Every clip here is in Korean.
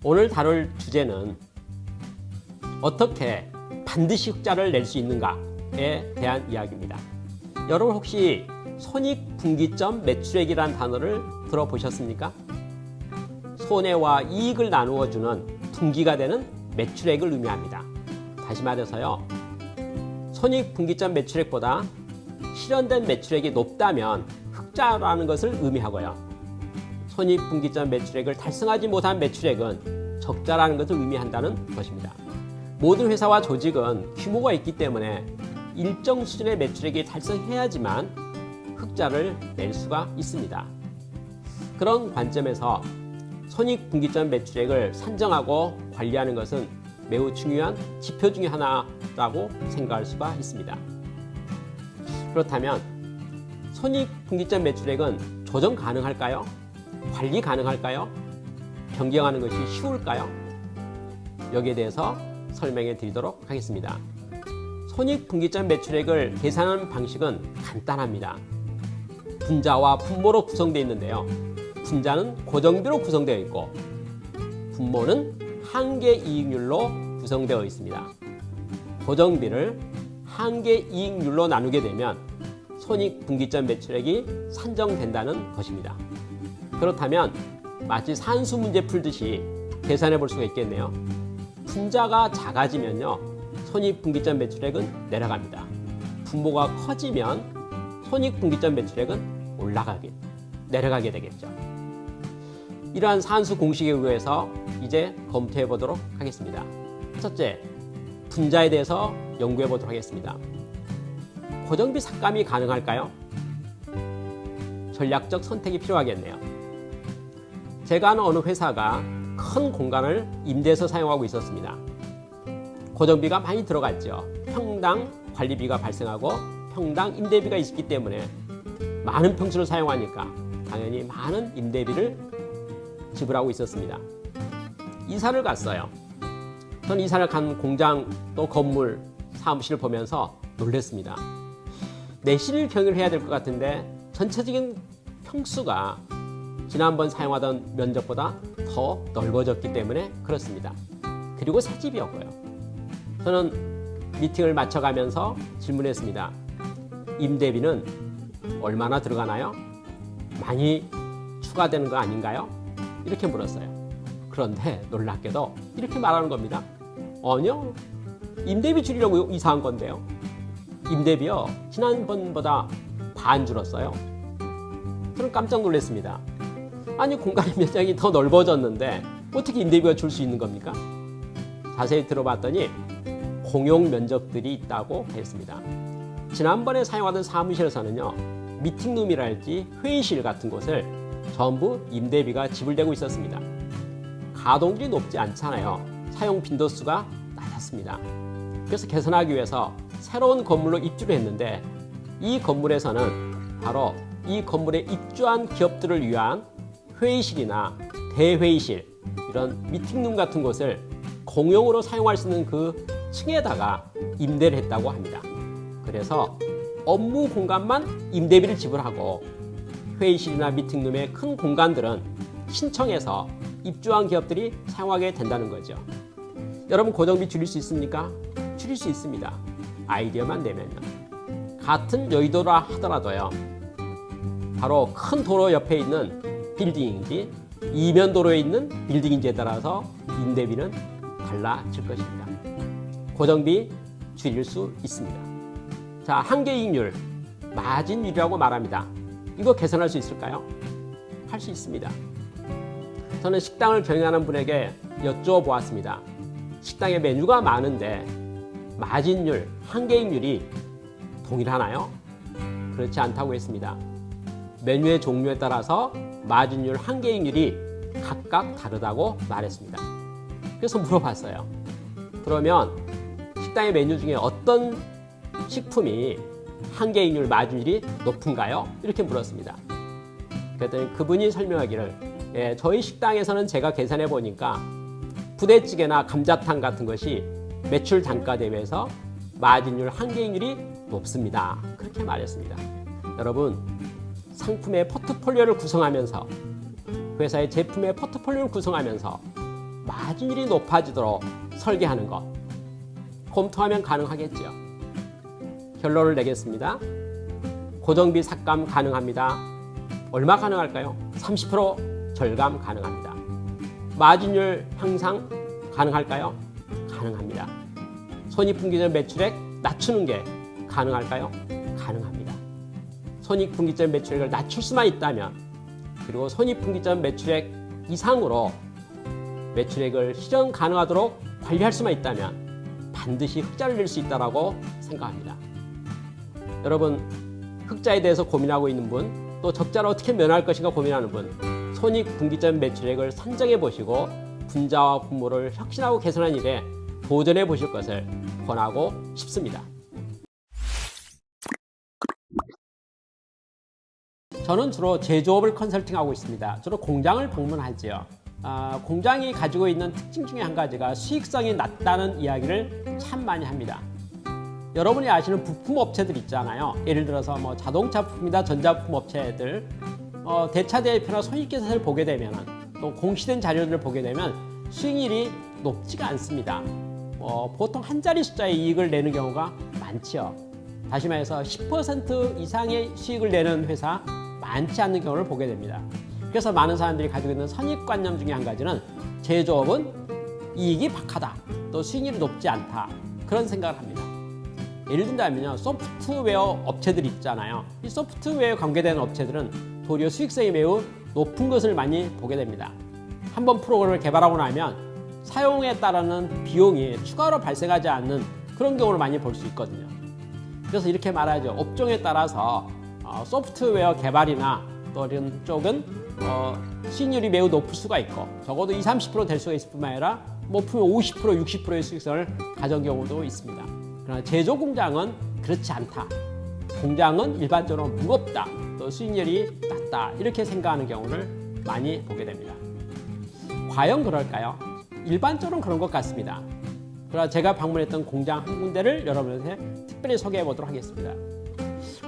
오늘 다룰 주제는 어떻게 반드시 흑자를 낼 수 있는가에 대한 이야기입니다. 여러분 혹시 손익분기점 매출액이라는 단어를 들어보셨습니까? 손해와 이익을 나누어주는 분기가 되는 매출액을 의미합니다. 다시 말해서요, 손익분기점 매출액보다 실현된 매출액이 높다면 흑자라는 것을 의미하고요, 손익분기점 매출액을 달성하지 못한 매출액은 적자라는 것을 의미한다는 것입니다. 모든 회사와 조직은 규모가 있기 때문에 일정 수준의 매출액이 달성해야지만 흑자를 낼 수가 있습니다. 그런 관점에서 손익분기점 매출액을 산정하고 관리하는 것은 매우 중요한 지표 중에 하나라고 생각할 수가 있습니다. 그렇다면 손익분기점 매출액은 조정 가능할까요? 관리 가능할까요? 변경하는 것이 쉬울까요? 여기에 대해서 설명해 드리도록 하겠습니다. 손익분기점 매출액을 계산하는 방식은 간단합니다. 분자와 분모로 구성되어 있는데요. 분자는 고정비로 구성되어 있고 분모는 한계이익률로 구성되어 있습니다. 고정비를 한계이익률로 나누게 되면 손익분기점 매출액이 산정된다는 것입니다. 그렇다면 마치 산수 문제 풀듯이 계산해 볼 수가 있겠네요. 분자가 작아지면요, 손익분기점 매출액은 내려갑니다. 분모가 커지면 손익분기점 매출액은 내려가게 되겠죠. 이러한 산수 공식에 의해서 이제 검토해 보도록 하겠습니다. 첫째, 분자에 대해서 연구해 보도록 하겠습니다. 고정비 삭감이 가능할까요? 전략적 선택이 필요하겠네요. 제가 아는 어느 회사가 큰 공간을 임대해서 사용하고 있었습니다. 고정비가 많이 들어갔죠. 평당 관리비가 발생하고 평당 임대비가 있기 때문에 많은 평수를 사용하니까 당연히 많은 임대비를 지불하고 있었습니다. 이사를 갔어요. 전 이사를 간 공장 또 건물 사무실을 보면서 놀랐습니다. 내실 병을 해야 될 것 같은데 전체적인 평수가 지난번 사용하던 면적보다 더 넓어졌기 때문에 그렇습니다. 그리고 새 집이었고요. 저는 미팅을 마쳐가면서 질문했습니다. 임대비는 얼마나 들어가나요? 많이 추가되는 거 아닌가요? 이렇게 물었어요. 그런데 놀랍게도 이렇게 말하는 겁니다. 아니요, 임대비 줄이려고 이사한 건데요. 임대비요, 지난번보다 반 줄었어요. 저는 깜짝 놀랐습니다. 아니, 공간 면적이 더 넓어졌는데 어떻게 임대비가 줄 수 있는 겁니까? 자세히 들어봤더니 공용 면적들이 있다고 했습니다. 지난번에 사용하던 사무실에서는요, 미팅룸이랄지 회의실 같은 곳을 전부 임대비가 지불되고 있었습니다. 가동률이 높지 않잖아요. 사용 빈도수가 낮았습니다. 그래서 개선하기 위해서 새로운 건물로 입주를 했는데 이 건물에서는 바로 이 건물에 입주한 기업들을 위한 회의실이나 대회의실, 이런 미팅룸 같은 곳을 공용으로 사용할 수 있는 그 층에다가 임대를 했다고 합니다. 그래서 업무 공간만 임대비를 지불하고 회의실이나 미팅룸의 큰 공간들은 신청해서 입주한 기업들이 사용하게 된다는 거죠. 여러분, 고정비 줄일 수 있습니까? 줄일 수 있습니다. 아이디어만 내면요. 같은 여의도라 하더라도요, 바로 큰 도로 옆에 있는 빌딩인지 이면 도로에 있는 빌딩인지에 따라서 임대비는 달라질 것입니다. 고정비 줄일 수 있습니다. 자, 한계이익률, 마진율이라고 말합니다. 이거 계산할 수 있을까요? 할 수 있습니다. 저는 식당을 경영하는 분에게 여쭤보았습니다. 식당에 메뉴가 많은데 마진율, 한계이익률이 동일하나요? 그렇지 않다고 했습니다. 메뉴의 종류에 따라서 마진율, 한계이익률이 각각 다르다고 말했습니다. 그래서 물어봤어요. 그러면 식당의 메뉴 중에 어떤 식품이 한계이익률, 마진율이 높은가요? 이렇게 물었습니다. 그랬더니 그분이 설명하기를, 저희 식당에서는 제가 계산해 보니까 부대찌개나 감자탕 같은 것이 매출 단가 대비해서 마진율, 한계이익률이 높습니다. 그렇게 말했습니다. 여러분, 상품의 포트폴리오를 구성하면서, 회사의 제품의 포트폴리오를 구성하면서 마진율이 높아지도록 설계하는 것, 검토하면 가능하겠죠. 결론을 내겠습니다. 고정비 삭감 가능합니다. 얼마 가능할까요? 30% 절감 가능합니다. 마진율 향상 가능할까요? 가능합니다. 손익분기점 매출액 낮추는 게 가능할까요? 가능합니다. 손익분기점 매출액을 낮출 수만 있다면, 그리고 손익분기점 매출액 이상으로 매출액을 실현 가능하도록 관리할 수만 있다면 반드시 흑자를 낼 수 있다고 생각합니다. 여러분, 흑자에 대해서 고민하고 있는 분, 또 적자를 어떻게 면할 것인가 고민하는 분, 손익분기점 매출액을 산정해 보시고 분자와 분모를 혁신하고 개선하는 일에 도전해 보실 것을 권하고 싶습니다. 저는 주로 제조업을 컨설팅하고 있습니다. 주로 공장을 방문하지요. 공장이 가지고 있는 특징 중에 한 가지가 수익성이 낮다는 이야기를 참 많이 합니다. 여러분이 아시는 부품 업체들 있잖아요. 예를 들어서 뭐 자동차 부품이나 전자부품 업체들, 대차대표나 손익계산서를 보게 되면, 또 공시된 자료들을 보게 되면 수익률이 높지가 않습니다. 보통 한 자리 숫자의 이익을 내는 경우가 많지요. 다시 말해서 10% 이상의 수익을 내는 회사 많지 않는 경우를 보게 됩니다. 그래서 많은 사람들이 가지고 있는 선입관념 중에 한 가지는 제조업은 이익이 박하다, 또 수익률이 높지 않다, 그런 생각을 합니다. 예를 든다면요, 소프트웨어 업체들이 있잖아요. 이 소프트웨어에 관계되는 업체들은 도리어 수익성이 매우 높은 것을 많이 보게 됩니다. 한번 프로그램을 개발하고 나면 사용에 따르는 비용이 추가로 발생하지 않는 그런 경우를 많이 볼 수 있거든요. 그래서 이렇게 말하죠. 업종에 따라서 소프트웨어 개발이나 또 이런 쪽은 수익률이 매우 높을 수가 있고, 적어도 20, 30% 될 수가 있을 뿐만 아니라 높으면 50%, 60%의 수익성을 가져온 경우도 있습니다. 그러나 제조 공장은 그렇지 않다. 공장은 일반적으로 무겁다, 또 수익률이 낮다, 이렇게 생각하는 경우를 많이 보게 됩니다. 과연 그럴까요? 일반적으로는 그런 것 같습니다. 그러나 제가 방문했던 공장 한 군데를 여러분한테 특별히 소개해 보도록 하겠습니다.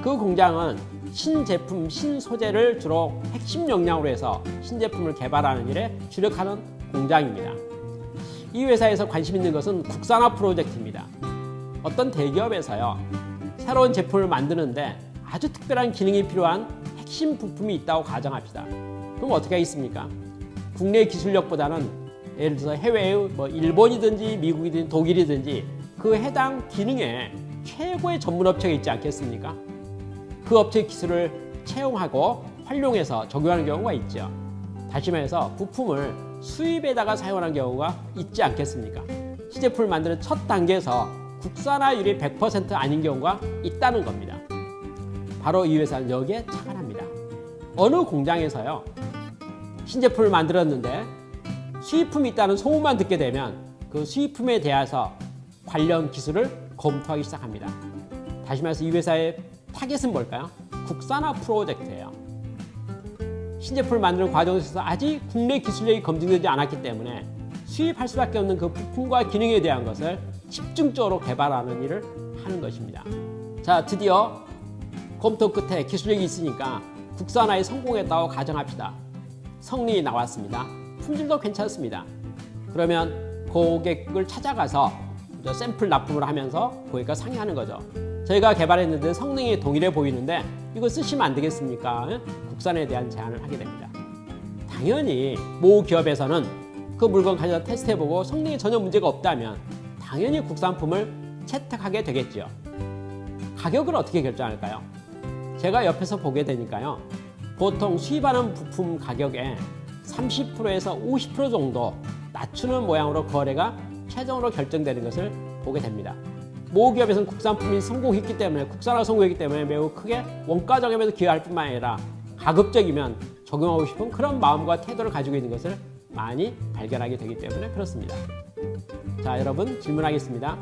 그 공장은 신제품, 신소재를 주로 핵심 역량으로 해서 신제품을 개발하는 일에 주력하는 공장입니다. 이 회사에서 관심 있는 것은 국산화 프로젝트입니다. 어떤 대기업에서요, 새로운 제품을 만드는데 아주 특별한 기능이 필요한 핵심 부품이 있다고 가정합시다. 그럼 어떻게 하겠습니까? 국내 기술력보다는 예를 들어서 해외의 일본이든지 미국이든지 독일이든지 그 해당 기능에 최고의 전문 업체가 있지 않겠습니까? 그 업체의 기술을 채용하고 활용해서 적용하는 경우가 있죠. 다시 말해서 부품을 수입에다가 사용하는 경우가 있지 않겠습니까? 시제품을 만드는 첫 단계에서 국산화율이 100% 아닌 경우가 있다는 겁니다. 바로 이 회사는 여기에 착안합니다. 어느 공장에서요, 신제품을 만들었는데 수입품이 있다는 소문만 듣게 되면 그 수입품에 대해서 관련 기술을 검토하기 시작합니다. 다시 말해서 이 회사의 타겟은 뭘까요? 국산화 프로젝트예요. 신제품을 만드는 과정에서 아직 국내 기술력이 검증되지 않았기 때문에 수입할 수밖에 없는 그 부품과 기능에 대한 것을 집중적으로 개발하는 일을 하는 것입니다. 자, 드디어 검토 끝에 기술력이 있으니까 국산화에 성공했다고 가정합시다. 성능이 나왔습니다. 품질도 괜찮습니다. 그러면 고객을 찾아가서 샘플 납품을 하면서 고객과 상의하는 거죠. 저희가 개발했는데 성능이 동일해 보이는데 이거 쓰시면 안 되겠습니까? 국산에 대한 제안을 하게 됩니다. 당연히 모 기업에서는 그 물건 가져다 테스트해보고 성능이 전혀 문제가 없다면 당연히 국산품을 채택하게 되겠죠. 가격을 어떻게 결정할까요? 제가 옆에서 보게 되니까요, 보통 수입하는 부품 가격에 30%에서 50% 정도 낮추는 모양으로 거래가 최종으로 결정되는 것을 보게 됩니다. 모 기업에서는 국산품이 성공했기 때문에, 국산화 성공했기 때문에 매우 크게 원가 저감에도 기여할 뿐만 아니라 가급적이면 적용하고 싶은 그런 마음과 태도를 가지고 있는 것을 많이 발견하게 되기 때문에 그렇습니다. 자, 여러분 질문하겠습니다.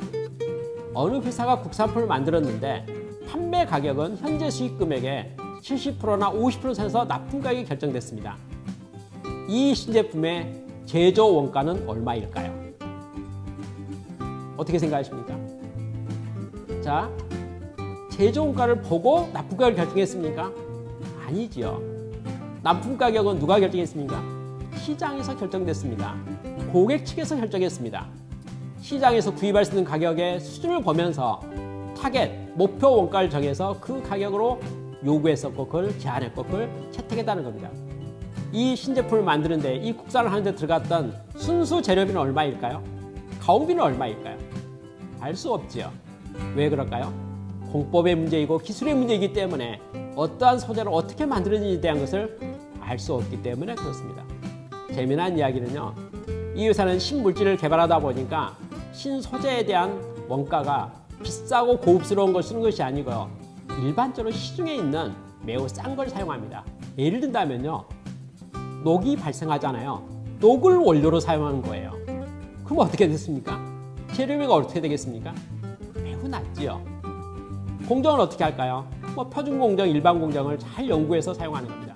어느 회사가 국산품을 만들었는데 판매 가격은 현재 수익 금액의 70%나 50% 선에서 납품 가격이 결정됐습니다. 이 신제품의 제조 원가는 얼마일까요? 어떻게 생각하십니까? 자, 제조 원가를 보고 납품 가격을 결정했습니까? 아니지요. 납품 가격은 누가 결정했습니까? 시장에서 결정됐습니다. 고객 측에서 결정했습니다. 시장에서 구입할 수 있는 가격의 수준을 보면서 타겟, 목표 원가를 정해서 그 가격으로 요구했었고 그걸 제안했고 그걸 채택했다는 겁니다. 이 신제품을 만드는데 이 국산을 하는데 들어갔던 순수 재료비는 얼마일까요? 가공비는 얼마일까요? 알 수 없지요. 왜 그럴까요? 공법의 문제이고 기술의 문제이기 때문에 어떠한 소재를 어떻게 만드는지에 대한 것을 알 수 없기 때문에 그렇습니다. 재미난 이야기는요. 이 회사는 신물질을 개발하다 보니까 신소재에 대한 원가가 비싸고 고급스러운 걸 쓰는 것이 아니고요. 일반적으로 시중에 있는 매우 싼 걸 사용합니다. 예를 든다면요. 녹이 발생하잖아요. 녹을 원료로 사용하는 거예요. 그럼 어떻게 됐습니까? 재료비가 어떻게 되겠습니까? 매우 낮지요. 공정은 어떻게 할까요? 표준 공정, 일반 공정을 잘 연구해서 사용하는 겁니다.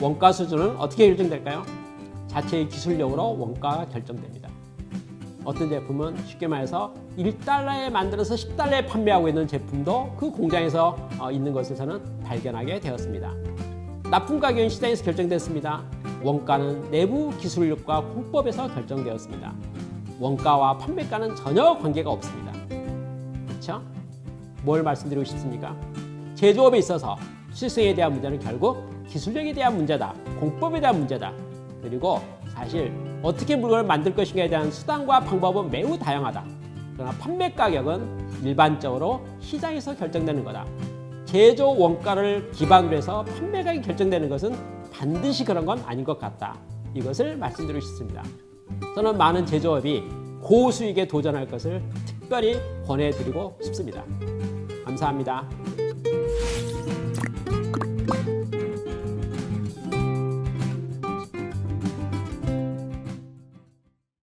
원가 수준은 어떻게 결정될까요? 자체의 기술력으로 원가가 결정됩니다. 어떤 제품은 쉽게 말해서 1달러에 만들어서 10달러에 판매하고 있는 제품도 그 공장에서 있는 것을 저는 발견하게 되었습니다. 납품 가격은 시장에서 결정됐습니다. 원가는 내부 기술력과 공법에서 결정되었습니다. 원가와 판매가는 전혀 관계가 없습니다. 그렇죠? 뭘 말씀드리고 싶습니까? 제조업에 있어서 수익성에 대한 문제는 결국 기술력에 대한 문제다. 공법에 대한 문제다. 그리고 사실 어떻게 물건을 만들 것인가에 대한 수단과 방법은 매우 다양하다. 그러나 판매 가격은 일반적으로 시장에서 결정되는 거다. 제조 원가를 기반으로 해서 판매 가격이 결정되는 것은 반드시 그런 건 아닌 것 같다. 이것을 말씀드리고 싶습니다. 저는 많은 제조업이 고수익에 도전할 것을 특별히 권해드리고 싶습니다. 감사합니다.